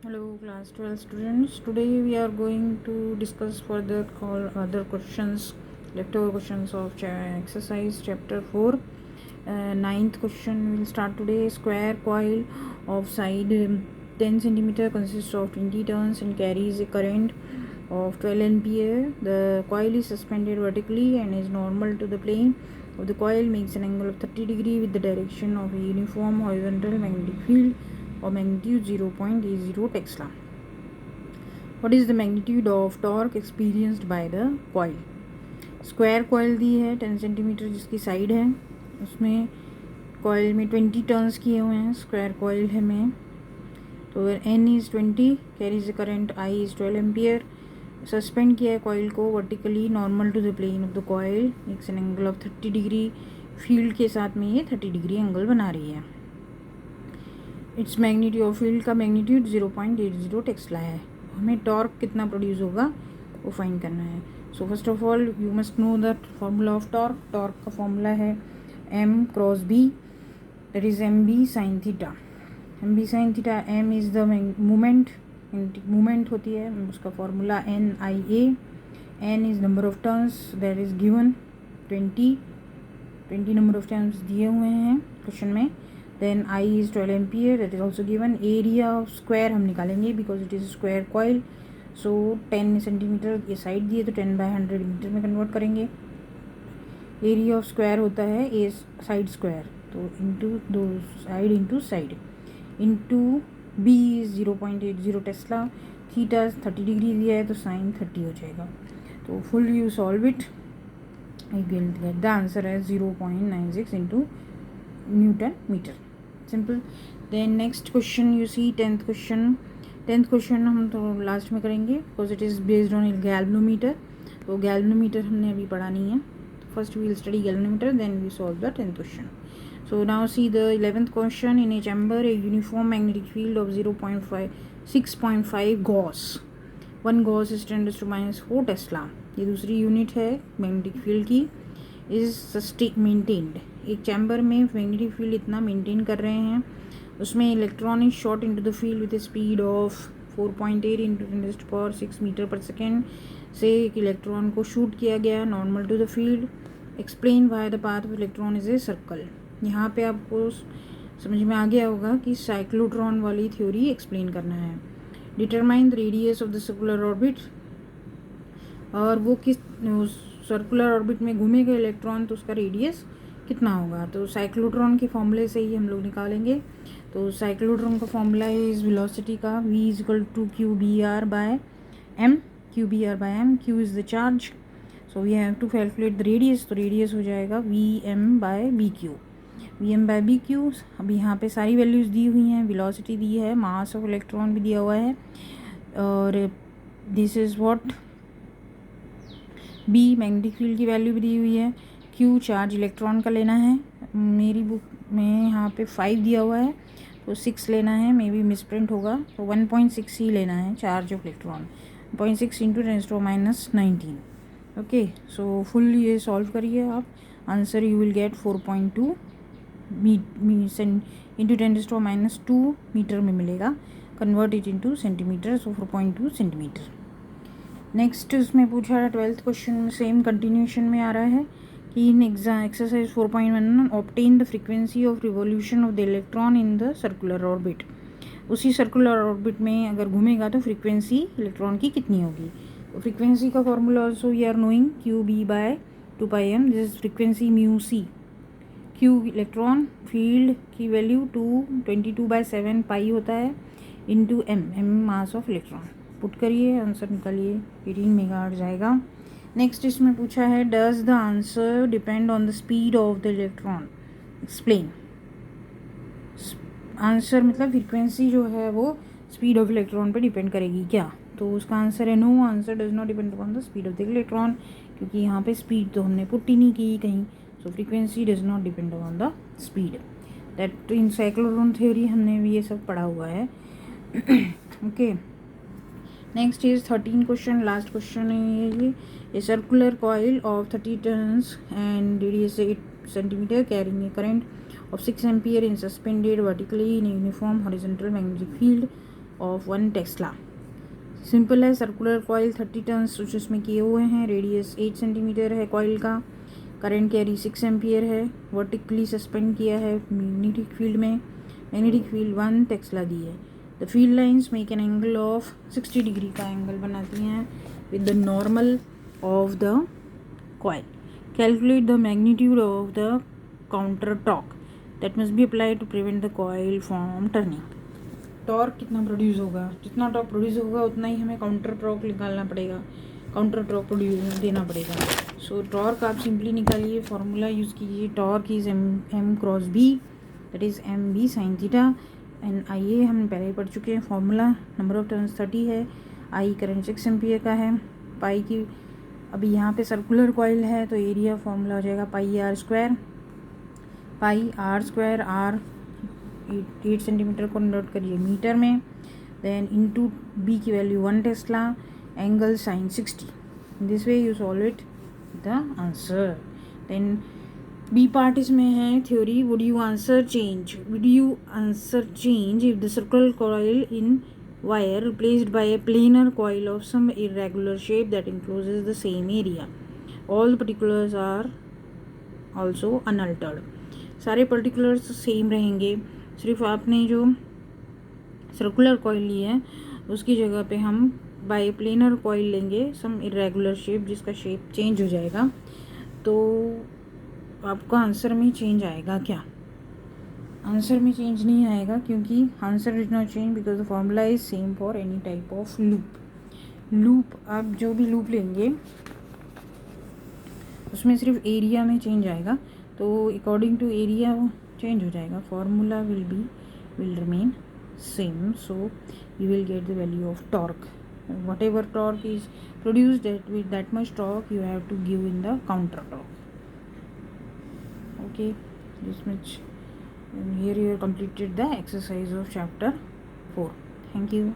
Hello class 12 students. Today we are going to discuss further other questions, leftover questions of exercise chapter 4. Ninth question will start today. Square coil of side 10 centimeter consists of 20 turns and carries a current of 12 ampere. The coil is suspended vertically and is normal to the plane of the coil, makes an angle of 30 degree with the direction of a uniform horizontal magnetic field or magnitude 0.80 Tesla. What is the magnitude of torque experienced by the coil? Square coil दी है 10 centimetre जिसकी side है, उसमें coil में 20 turns किए हुए हैं. Square coil है में तो n is 20, carries the current I is 12 ampere. Suspend किया है कॉयल को vertically normal to the plane of the coil, makes an angle of 30 degree. Field के साथ में ये 30 डिग्री एंगल बना रही है. इट्स मैग्नीट्यूड ऑफ फील्ड का मैग्नीट्यूड 0.80 टेस्ला है. हमें टॉर्क कितना प्रोड्यूस होगा वो फाइंड करना है. So first of all you must know that formula of torque. Torque का फार्मूला है m cross b, that is mb sine theta. mb sine theta, m is the movement होती है, उसका formula NIA. n is number of turns that is given 20 number of turns दिए हुए हैं question में. Then I is 12 ampere, that is also given. Area of square हम निकालेंगे because it is square coil. So 10 centimetre ये side दिए तो 10 by 100 metre में कन्वर्ट करेंगे. एरिया ऑफ स्क्वायर होता है ए साइड स्क्वायर, तो इंटू दो side into side into B is 0.80 tesla. Theta 30 degree दिया है तो साइन 30 हो जाएगा. तो full you solve it, you will get the answer है 0.96 into newton metre. Simple. Then next question you see 10th question हम तो लास्ट में करेंगे because it is based on galvanometer. तो गैल्वेनोमीटर हमने अभी पढ़ा नहीं है. First we will study galvanometer, then we solve the 10th question. So now see the 11th question. In a chamber a uniform magnetic field of 6.5 gauss. 1 gauss is 10⁻⁴ tesla. ये दूसरी unit है magnetic field की. Is maintained. एक chamber में magnetic field इतना maintain कर रहे हैं, उसमें electron is shot into the field with speed of 4.8 into 10⁻⁶ metre पर सेकेंड से एक इलेक्ट्रॉन को शूट किया गया normal to the field. Explain why the path of electron is a circle. यहाँ पे आपको समझ में आ गया होगा कि साइक्लोट्रॉन वाली थ्योरी एक्सप्लेन करना है. Determine the radius of the circular orbit. और वो किस सर्कुलर ऑर्बिट में घूमेगा इलेक्ट्रॉन तो उसका रेडियस कितना होगा. तो साइक्लोट्रॉन के फॉर्मूले से ही हम लोग निकालेंगे. तो साइक्लोट्रॉन का फॉर्मूला है इस वेलोसिटी का v equal to QBr by m. Q is the charge. So we have to calculate the radius. तो रेडियस हो जाएगा VM बाय BQ. अब यहाँ पे सारी वैल्यूज़ दी हुई हैं. वेलोसिटी दी है, मास ऑफ इलेक्ट्रॉन भी दिया हुआ है, और this is what B magnetic field की वैल्यू भी दी हुई है. Q चार्ज इलेक्ट्रॉन का लेना है. मेरी बुक में यहाँ पे 5 दिया हुआ है तो 6 लेना है, मे बी मिसप्रिंट होगा. तो 1.6 ही लेना है charge of electron. 0.6 into 10⁻⁹. Okay. So full ये सॉल्व करिए आप. Answer you will get 4.2 into 10⁻² metre में मिलेगा. Convert it into centimetre, so 4.2 centimetre. Next उसमें पूछा है 12th क्वेश्चन में, सेम कंटिन्यूशन में आ रहा है कि in exercise 4.1 obtain the frequency of revolution of the electron in the circular orbit. उसी सर्कुलर ऑर्बिट में अगर घूमेगा तो फ्रीक्वेंसी इलेक्ट्रॉन की कितनी होगी. तो फ्रीक्वेंसी का formula also we are knowing QB by 2πm. This is frequency μc. Q electron field की वैल्यू 22/7 पाई होता है into m mass of electron. Put करिए, आंसर निकालिए, 18 मेगाहर्ट्ज़ आएगा. नेक्स्ट इसमें पूछा है does the answer depend on the speed of the electron. Explain. Answer मतलब फ्रीक्वेंसी जो है वो स्पीड ऑफ इलेक्ट्रॉन पे डिपेंड करेगी क्या. तो उसका आंसर है no, answer does not depend upon the speed of the electron, क्योंकि यहाँ पे स्पीड तो हमने पुट ही नहीं की कहीं. So frequency does not depend upon the speed. That in cyclotron theory हमने भी ये सब पढ़ा हुआ है. Okay. Next is 13 question, last question है ये. A circular coil of 30 turns and radius 8 centimetre carrying a current of 6 ampere in suspended vertically in a uniform horizontal magnetic field of 1 Tesla. Simple है, circular coil 30 turns उसमें किए हुए हैं, radius 8 centimetre है coil का, current carry 6 ampere है, vertically suspend किया है मैग्नेटिक फील्ड में, मैग्नेटिक फील्ड 1 टेस्ला दी है। The field lines make an angle of 60 degree का एंगल बनाती हैं with the normal of the coil. Calculate the magnitude of the counter torque that must be applied to prevent the coil from turning. Torque कितना produce होगा, जितना torque produce होगा उतना ही हमें counter torque निकालना पड़ेगा, काउंटर टॉर्क प्रोड्यूस देना पड़ेगा। सो टॉर्क आप सिंपली निकालिए, फार्मूला यूज़ कीजिए, torque is M cross B, that is M B sine theta. And I A हम पहले ही पढ़ चुके हैं, फार्मूला नंबर ऑफ टर्न्स 30 है, आई करंट 6 एम्पियर का है, पाई की अभी यहाँ पे सर्कुलर कॉइल है तो एरिया फार्मूला हो जाएगा pi R square, R 8 centimetre को कन्वर्ट करिए मीटर में, देन इनटू बी की value 1 tesla, angle sine 60। This way you solve it the answer. Then B part इसमें है theory. Would you answer change if the circular coil in wire replaced by a planar coil of some irregular shape that encloses the same area. All the particulars are also unaltered. सारे particulars same रहेंगे, सिर्फ आपने जो circular coil ली है उसकी जगह पे हम बाई प्लेनर कॉइल लेंगे सम इरेगुलर शेप, जिसका शेप चेंज हो जाएगा। तो आपका आंसर में चेंज आएगा क्या? आंसर में चेंज नहीं आएगा, क्योंकि answer is not change because the formula is same for any type of loop. आप जो भी लूप लेंगे उसमें सिर्फ एरिया में चेंज आएगा, तो अकॉर्डिंग टू एरिया चेंज हो जाएगा, formula will remain same. So you will get the value of torque. Whatever torque is produced, that with that much torque you have to give in the counter torque. Okay, this much. And here you have completed the exercise of chapter 4. Thank you.